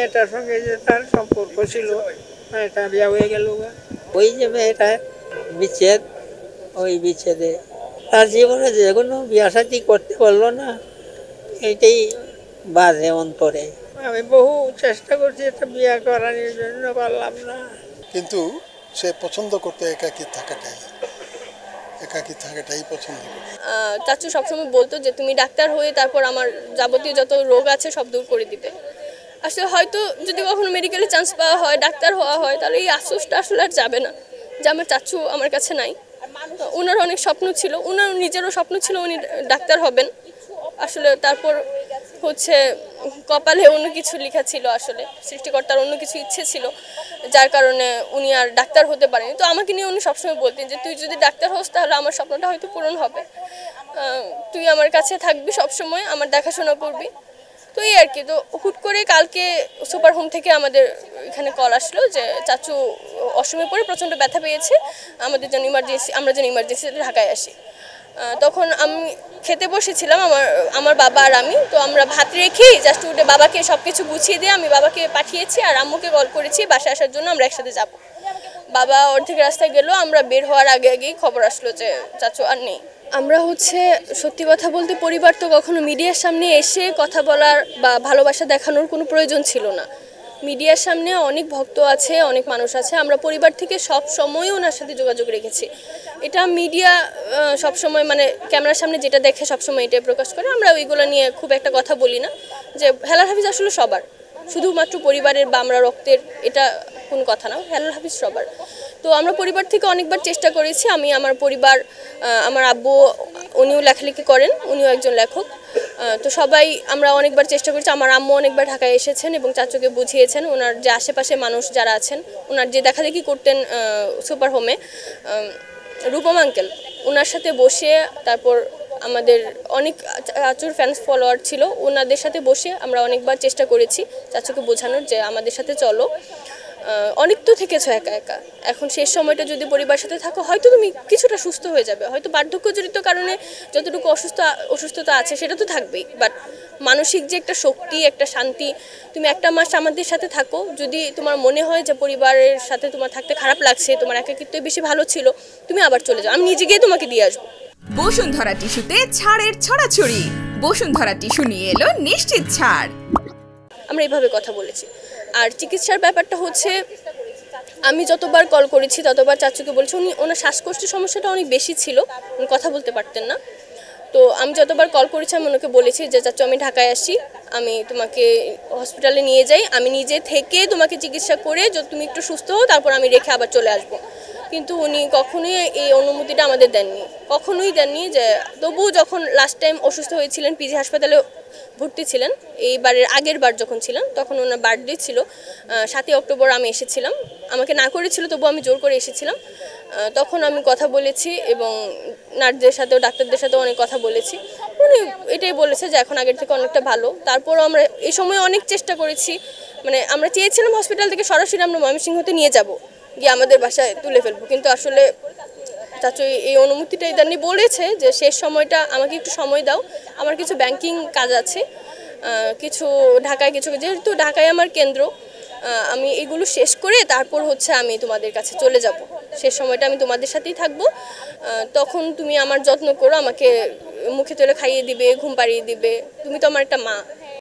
মেয়েটার সঙ্গে যে তার সম্পর্ক ছিল, মেয়েটা বিয়ে হয়ে গেল, ওই যে মেয়েটা বিচ্ছেদ, ওই বিচ্ছেদে তার জীবনে যে কোনো বিয়ে শাদী করতে পারলো না, এইটাই বাজে অন্তরে। আমি বহু চেষ্টা করছি একটা বিয়ে করানোর জন্য, পারলাম না। কিন্তু সে পছন্দ করতে একাকী থাকাটাই পছন্দ করে। চাচু সবসময় বলতো যে তুমি ডাক্তার হয়ে তারপর আমার যাবতীয় যত রোগ আছে সব দূর করে দিবে। আসলে হয়তো যদি কখনো মেডিকেলে চান্স পাওয়া হয়, ডাক্তার হওয়া হয়, তাহলে এই আফসোসটা আসলে আর যাবে না যে আমার চাচু আমার কাছে নাই। ওনার অনেক স্বপ্ন ছিল, ওনার নিজেরও স্বপ্ন ছিল উনি ডাক্তার হবেন। আসলে তারপর হচ্ছে কপালে অন্য কিছু লেখা ছিল, আসলে সৃষ্টিকর্তার অন্য কিছু ইচ্ছে ছিল, যার কারণে উনি আর ডাক্তার হতে পারেনি। তো আমাকে নিয়ে উনি সবসময় বলতেন যে তুই যদি ডাক্তার হোস তাহলে আমার স্বপ্নটা হয়তো পূরণ হবে, তুই আমার কাছে থাকবি সবসময়, আমার দেখাশোনা করবি। তো এই আর কি। তো হুট করে কালকে সুপার হোম থেকে আমাদের এখানে কল আসলো যে চাচু অসময়ে পড়ে প্রচণ্ড ব্যথা পেয়েছে, আমাদের জন্য আমরা যেন ইমার্জেন্সিতে ঢাকায় আসি। তখন আমি খেতে বসেছিলাম, আমার বাবা আর আমি। তো আমরা ভাত রেখেই জাস্ট উঠে বাবাকে সব কিছু গুছিয়ে দিয়ে আমি বাবাকে পাঠিয়েছি আর আম্মুকে কল করেছি বাসায় আসার জন্য, আমরা একসাথে যাব। বাবা অর্ধেক রাস্তায় গেল, আমরা বের হওয়ার আগেই খবর আসলো যে চাচু আর নেই। আমরা সত্যি কথা বলতে পরিবার তো কখনো মিডিয়ার সামনে এসে কথা বলার বা ভালোবাসা দেখানোর কোনো প্রয়োজন ছিল না। মিডিয়ার সামনে অনেক ভক্ত আছে, অনেক মানুষ আছে, আমরা পরিবার থেকে সব সময় ওনার সাথে যোগাযোগ রেখেছি। এটা মিডিয়া সব সময় মানে ক্যামেরার সামনে যেটা দেখে সবসময় এটাই প্রকাশ করে, আমরা ওইগুলো নিয়ে খুব একটা কথা বলি না। যে হেলাল হাফিজ আসলে সবার, শুধুমাত্র পরিবারের বা আমরা রক্তের এটা কোনো কথা না, হেলাল হাফিজ সবার। তো আমরা পরিবার থেকে অনেকবার চেষ্টা করেছি, আমি আমার পরিবার, আমার আব্বু উনিও লেখালেখি করেন, উনিও একজন লেখক। তো সবাই আমরা অনেকবার চেষ্টা করেছি, আমার আম্মু অনেকবার ঢাকায় এসেছেন এবং চাচুকে বুঝিয়েছেন। ওনার যে আশেপাশে মানুষ যারা আছেন, ওনার যে দেখাদেখি করতেন সুপার হোমে, রূপম আঙ্কেল, ওনার সাথে বসে, তারপর আমাদের অনেক চাচুর ফ্যান্স ফলোয়ার ছিল, ওনাদের সাথে বসে আমরা অনেকবার চেষ্টা করেছি চাচুকে বোঝানোর যে আমাদের সাথে চলো। অনেক তো থেকেছো একা একা, এখন শেষ সময়টা যদি পরিবারের সাথে থাকো হয়তো তুমি কিছুটা সুস্থ হয়ে যাবে, হয়তো বার্ধক্যজনিত কারণে যতটুকু অসুস্থতা আছে সেটা তো থাকবেই, বাট মানসিক যে একটা শক্তি, একটা শান্তি, তুমি একটা মাস আমাদের সাথে থাকো, যদি তোমার মনে হয় যে পরিবারের সাথে তোমার থাকতে খারাপ লাগছে, তোমার একাকিত্বই বেশি ভালো ছিল, তুমি আবার চলে যাও, আমি নিজে গিয়ে তোমাকে দিয়ে আসবো। বসুন্ধরা টিস্যুতে ছাড়ের ছড়াছড়ি, বসুন্ধরা টিস্যু নিয়ে এলো নিশ্চিত ছাড়। আমরা এইভাবে কথা বলেছি। আর চিকিৎসার ব্যাপারটা আমি যতবার কল করেছি ততবার চাচুকে বলছি, ওনার শ্বাসকষ্টের সমস্যাটা অনেক বেশি ছিল, উনি কথা বলতে পারতেন না। তো আমি যতবার কল করেছি আমি ওনাকে বলেছি যে চাচু আমি ঢাকায় আসি, আমি তোমাকে হসপিটালে নিয়ে যাই, আমি নিজে থেকে তোমাকে চিকিৎসা করে যদি তুমি একটু সুস্থ হও তারপর আমি রেখে আবার চলে আসবো। কিন্তু উনি কখনোই এই অনুমতিটা আমাদের দেননি, কখনোই দেননি। যে তবুও যখন লাস্ট টাইম অসুস্থ হয়েছিলেন, পিজি হাসপাতালে ভর্তি ছিলেন, এইবারের আগের বার যখন ছিলেন তখন ওনার বার্থডে ছিল, 7ই অক্টোবর আমি এসেছিলাম, আমাকে না করেছিল তবু আমি জোর করে এসেছিলাম। তখন আমি কথা বলেছি এবং নার্সদের সাথেও ডাক্তারদের সাথেও অনেক কথা বলেছি, উনি এটাই বলেছে যে এখন আগের থেকে অনেকটা ভালো। তারপরও আমরা এই সময় অনেক চেষ্টা করেছি, মানে আমরা চেয়েছিলাম হসপিটাল থেকে সরাসরি আমরা ময়মনসিংহতে নিয়ে যাব, গিয়ে আমাদের বাসায় তুলে ফেলবো, কিন্তু আসলে চাচু এই অনুমতিটা ইদানি বলেছে যে শেষ সময়টা আমাকে একটু সময় দাও, আমার কিছু ব্যাংকিং কাজ আছে, কিছু ঢাকায়, যেহেতু ঢাকায় আমার কেন্দ্র, আমি এগুলো শেষ করে তারপর আমি তোমাদের কাছে চলে যাব, শেষ সময়টা আমি তোমাদের সাথেই থাকবো, তখন তুমি আমার যত্ন করো, আমাকে মুখে তুলে খাইয়ে দিবে, ঘুম পাড়িয়ে দিবে, তুমি তো আমার একটা মা।